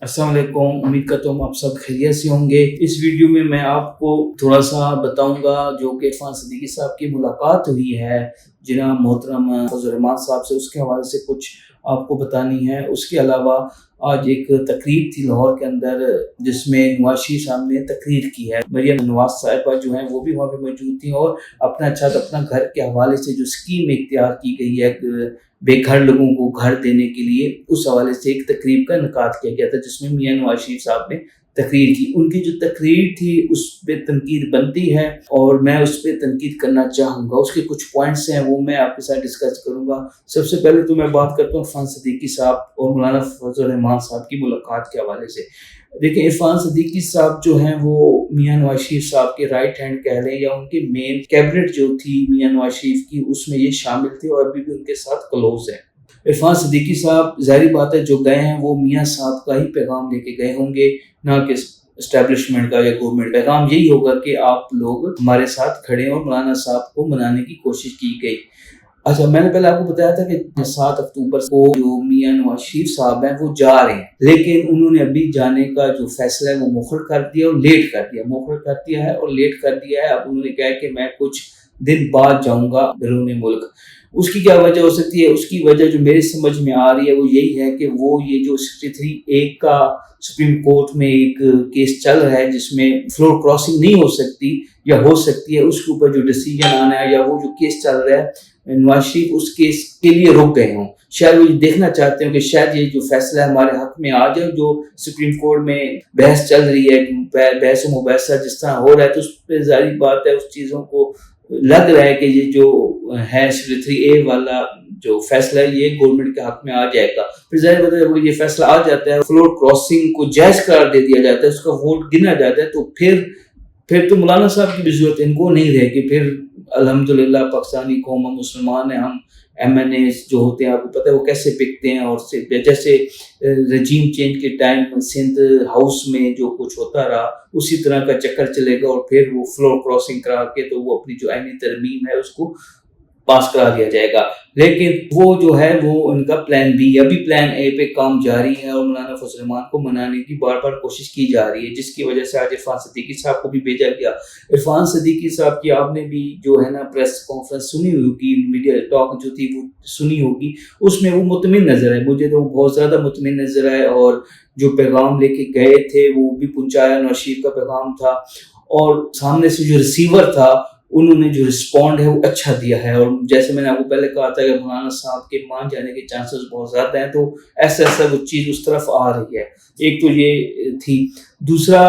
अस्सलाम वालेकुम। उम्मीद करता हूँ आप सब खैरियत से होंगे। इस वीडियो में मैं आपको थोड़ा सा बताऊंगा जो कि इरफान सिद्दीकी साहब की मुलाकात हुई है जनाब मोहतरम फजल रहमान साहब से, उसके हवाले से कुछ आपको बतानी है। उसके अलावा आज एक तकरीर थी लाहौर के अंदर जिसमें नवाज शरीफ साहब ने तकरीर की है। मरियम नवाज साहिबा जो हैं वो भी वहाँ पे मौजूद थी और अपना अपना घर के हवाले से जो स्कीम इख्तियार की गई है बेघर लोगों को घर देने के लिए, उस हवाले से एक तकरीब का इनकाद किया गया था जिसमें मियां नवाज शरीफ साहब ने तकरीर की। उनकी जो तकरीर थी उस पर तनकीद बनती है और मैं उस पर तनकीद करना चाहूँगा। उसके कुछ पॉइंट्स हैं वो मैं आपके साथ डिस्कस करूँगा। सबसे पहले तो मैं बात करता हूँ इरफान सिद्दीकी साहब और मौलाना फजल रहमान साहब की मुलाकात के हवाले से। देखिए, इरफान सिद्दीकी साहब जो हैं वो मियां नवाज शरीफ साहब के राइट हैंड कह लें या उनकी मेन कैबिनेट जो थी मियां नवाज शरीफ की, उसमें ये शामिल थे और अभी भी उनके साथ क्लोज है। इरफान सिद्दीकी साहब ज़ाहिर बात है जो गए हैं वो मियां साहब का ही पैगाम लेके गए होंगे, ना कि एस्टेब्लिशमेंट का या गवर्नमेंट। पैगाम यही होगा कि आप लोग हमारे साथ खड़े और मौलाना साहब को मनाने की कोशिश की गई। अच्छा, मैंने पहले आपको बताया था कि 7 अक्टूबर को जो मियां नवाज शरीफ साहब हैं वो जा रहे हैं, लेकिन उन्होंने अभी जाने का जो फैसला है वो मुखर कर दिया और लेट कर दिया। मुखर कर दिया है और लेट कर दिया है। अब उन्होंने कहा कि मैं कुछ दिन बाद जाऊंगा बैरून मुल्क। उसकी क्या वजह हो सकती है? उसकी वजह जो मेरी समझ में आ रही है वो यही है कि वो ये जो 63A का सुप्रीम कोर्ट में एक केस चल रहा है जिसमें फ्लोर क्रॉसिंग नहीं हो सकती या हो सकती है, उसके ऊपर जो डिसीजन आना है या वो जो केस चल रहा है, नवाज शरीफ उस केस के लिए रुक गए हों। शायद वो देखना चाहते हो कि शायद ये जो फैसला है हमारे हक में आ जाए। जो सुप्रीम कोर्ट में बहस चल रही है, बहस मुबैसा जिस तरह हो रहा है, तो उस पर जाहिर बात है उस चीज़ों को लग रहा है कि ये जो है 63A वाला जो फैसला है ये गवर्नमेंट के हक में आ जाएगा। फिर जाहिर बात है वो ये फैसला आ जाता है, फ्लोर क्रॉसिंग को जायज करार दे दिया जाता है, उसका वोट गिना जाता है, तो फिर तो मौलाना साहब की भी जरूरत इनको नहीं रहेगी। फिर अल्हम्दुलिल्लाह पाकिस्तानी कौम मुसलमान है, हम MNA जो होते हैं आपको पता है वो कैसे बिकते हैं। और जैसे रजीम चेंज के टाइम सिंध हाउस में जो कुछ होता रहा उसी तरह का चक्कर चलेगा और फिर वो फ्लोर क्रॉसिंग करा के तो वो अपनी जो आईनी तरमीम है उसको पास करा दिया जाएगा। लेकिन वो जो है वो उनका प्लान बी, अभी प्लान ए पे काम जारी है और मौलाना फजल रहमान को मनाने की बार बार कोशिश की जा रही है, जिसकी वजह से आज इरफान सिद्दीकी साहब को भी भेजा गया। इरफान सिद्दीकी साहब की आपने भी जो है ना प्रेस कॉन्फ्रेंस सुनी होगी, मीडिया टॉक जो थी वो सुनी होगी, उसमें वो मुतमिन नजर आए। मुझे तो वो बहुत ज़्यादा मुतमिन नजर आए और जो पैगाम लेके गए थे वो भी पहुँचाया, नवाज शरीफ का पैगाम था और सामने से जो रिसीवर था उन्होंने जो रिस्पॉन्ड है वो अच्छा दिया है। और जैसे मैंने आपको पहले कहा था कि मौलाना साहब के मान जाने के चांसेस बहुत ज़्यादा हैं, तो ऐसा वो चीज़ उस तरफ आ रही है। एक तो ये थी। दूसरा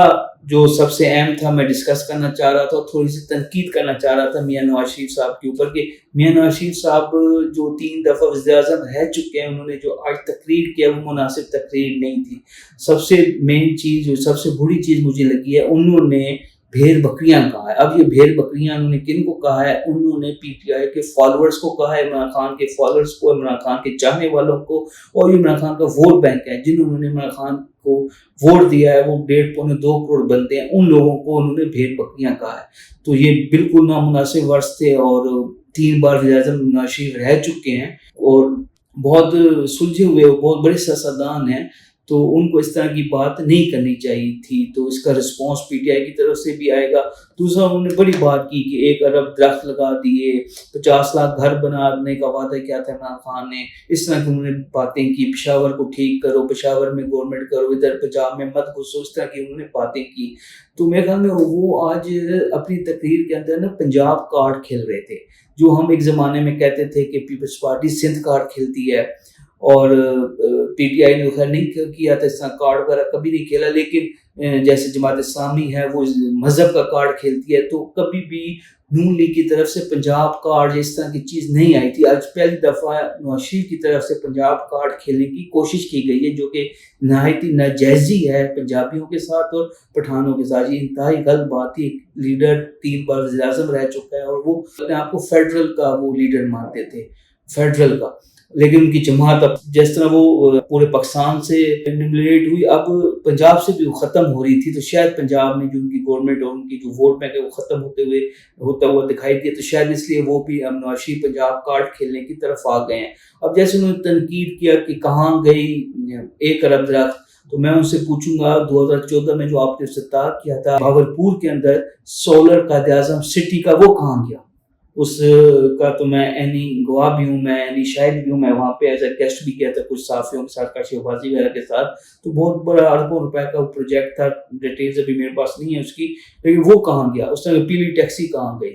जो सबसे अहम था, मैं डिस्कस करना चाह रहा था, थोड़ी सी तनकीद करना चाह रहा था मियां नवाज शरीफ साहब के ऊपर कि मियां नवाज शरीफ साहब जो 3 दफ़ा वज़ीर-ए-आज़म रह चुके हैं, उन्होंने जो आज तकरीर किया वो मुनासिब तकरीर नहीं थी। सबसे मेन चीज़, सबसे बुरी चीज़ मुझे लगी है, उन्होंने भेड़ बकरियां कहा है। अब ये भेड़ बकरियां उन्होंने किन को कहा है? उन्होंने PTI के फॉलोअर्स को कहा है, इमरान खान के फॉलोअर्स को, इमरान खान के चाहने वालों को, और इमरान खान का वोट बैंक है जिन्होंने इमरान खान को वोट दिया है, वो 1.5-2 करोड़ बनते हैं, उन लोगों को उन्होंने भेड़ बकरियां कहा है। तो ये बिल्कुल नामुनासिब वर्ड्स थे और 3 बार वज़ीर-ए-आज़म नवाज शरीफ रह चुके हैं और बहुत सुलझे हुए, बहुत बड़े सियासतदान हैं, तो उनको इस तरह की बात नहीं करनी चाहिए थी। तो इसका रिस्पांस PTI की तरफ से भी आएगा। दूसरा, उन्होंने बड़ी बात की कि 1 अरब दरख्त लगा दिए, 50 लाख घर बनाने का वादा किया था इमरान खान ने। इस तरह की उन्होंने बातें की। पेशावर को ठीक करो, पेशावर में गवर्नमेंट करो, इधर पंजाब में मत घुसो, इस तरह की उन्होंने बातें की। तो मेरे ख्याल में वो आज अपनी तकरीर के अंदर ना पंजाब कार्ड खेल रहे थे, जो हम एक ज़माने में कहते थे कि पीपल्स पार्टी सिंध कार्ड खेलती है और PTI ने खैर नहीं किया था, इस तरह कार्ड वगैरह कभी नहीं खेला। लेकिन जैसे जमात इस्लामी है वो मजहब का कार्ड खेलती है, तो कभी भी नून लीग की तरफ से पंजाब कार्ड इस तरह की चीज़ नहीं आई थी। आज पहली दफ़ा नवाज शरीफ की तरफ से पंजाब कार्ड खेलने की कोशिश की गई है, जो कि नहायत ही नाजायज़ी है पंजाबियों के साथ और पठानों के साथ। ये इंतहाई गलत बात थी। लीडर 3 बार वज़ीर-ए-आज़म रह चुका है और वो अपने आप को फेडरल का वो लीडर मानते थे, फेडरल का। लेकिन उनकी जमात अब जिस तरह वो पूरे पाकिस्तान से एलिमिनेट हुई, अब पंजाब से भी वो ख़त्म हो रही थी, तो शायद पंजाब में जो उनकी गवर्नमेंट और उनकी जो वोट बैंक है वो ख़त्म होता हुआ दिखाई दिया, तो शायद इसलिए वो भी अब नवाज शरीफ पंजाब कार्ड खेलने की तरफ आ गए हैं। अब जैसे उन्होंने तनकीद किया कि कहाँ गई 1 अरब दरख्त, تو میں ان سے پوچھوں گا 2014 میں جو آپ نے افتتاح کیا تھا بھاگلپور کے اندر سولر قائد اعظم سٹی کا، وہ کہاں گیا؟ اس کا تو میں اینی گواہ بھی ہوں، میں اینی شاہد بھی ہوں، میں وہاں پہ ایز اے گیسٹ بھی گیا تھا کچھ صحافیوں کے ساتھ، کاشف بازی وغیرہ کے ساتھ. تو بہت بڑا اربوں روپے کا پروجیکٹ تھا، ڈیٹیلز ابھی میرے پاس نہیں ہے اس کی، لیکن وہ کہاں گیا؟ اس میں پیلی ٹیکسی کہاں گئی؟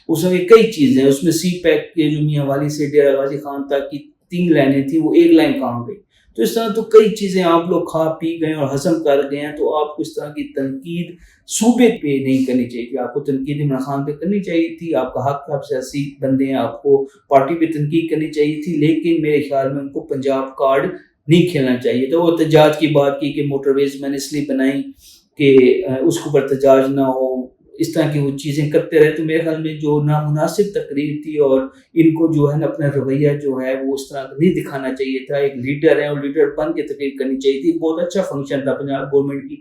اس میں کئی چیزیں، اس میں سی پیک کے جو میاں والی سے ڈیرہ غازی خان تک کی 3 لائنیں تھیں، وہ 1 لائن کہاں گئی؟ تو اس طرح تو کئی چیزیں آپ لوگ کھا پی گئے اور ہضم کر گئے ہیں. تو آپ کو اس طرح کی تنقید صوبے پہ نہیں کرنی چاہیے تھی، آپ کو تنقید عمران خان پہ کرنی چاہیے تھی. آپ کا حق، آپ سیاسی بندے ہیں، آپ کو پارٹی پہ تنقید کرنی چاہیے تھی، لیکن میرے خیال میں ان کو پنجاب کارڈ نہیں کھیلنا چاہیے تھا. وہ احتجاج کی بات کی کہ موٹر ویز میں نے اس لیے بنائی کہ اس کے اوپر احتجاج نہ ہو، اس طرح کی وہ چیزیں کرتے رہے. تو میرے خیال میں جو نامناسب تقریر تھی، اور ان کو جو ہے نا اپنا رویہ جو ہے وہ اس طرح نہیں دکھانا چاہیے تھا. ایک لیڈر ہے اور لیڈر بن کے تقریر کرنی چاہیے تھی. بہت اچھا فنکشن تھا پنجاب گورنمنٹ کی،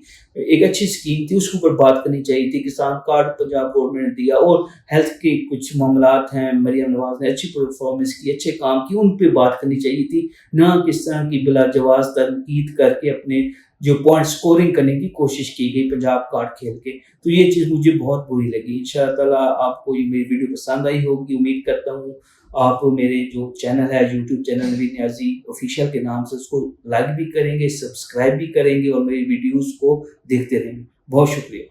ایک اچھی اسکیم تھی، اس کے اوپر بات کرنی چاہیے تھی. کسان کارڈ پنجاب گورنمنٹ نے دیا، اور ہیلتھ کے کچھ معاملات ہیں، مریم نواز نے اچھی پرفارمنس کی، اچھے کام کی، ان پہ بات کرنی چاہیے تھی، نہ کس طرح کی بلا جواز تنقید کر کے اپنے جو پوائنٹ سکورنگ کرنے کی کوشش کی گئی پنجاب کارڈ کھیل کے. تو یہ چیز مجھے بہت بری لگی. انشاءاللہ تعالیٰ آپ کو یہ میری ویڈیو پسند آئی ہوگی، امید کرتا ہوں. آپ میرے جو چینل ہے یوٹیوب چینل نوید نیازی آفیشیل کے نام سے، اس کو لائک بھی کریں گے، سبسکرائب بھی کریں گے، اور میری ویڈیوز کو دیکھتے رہیں گے. بہت شکریہ.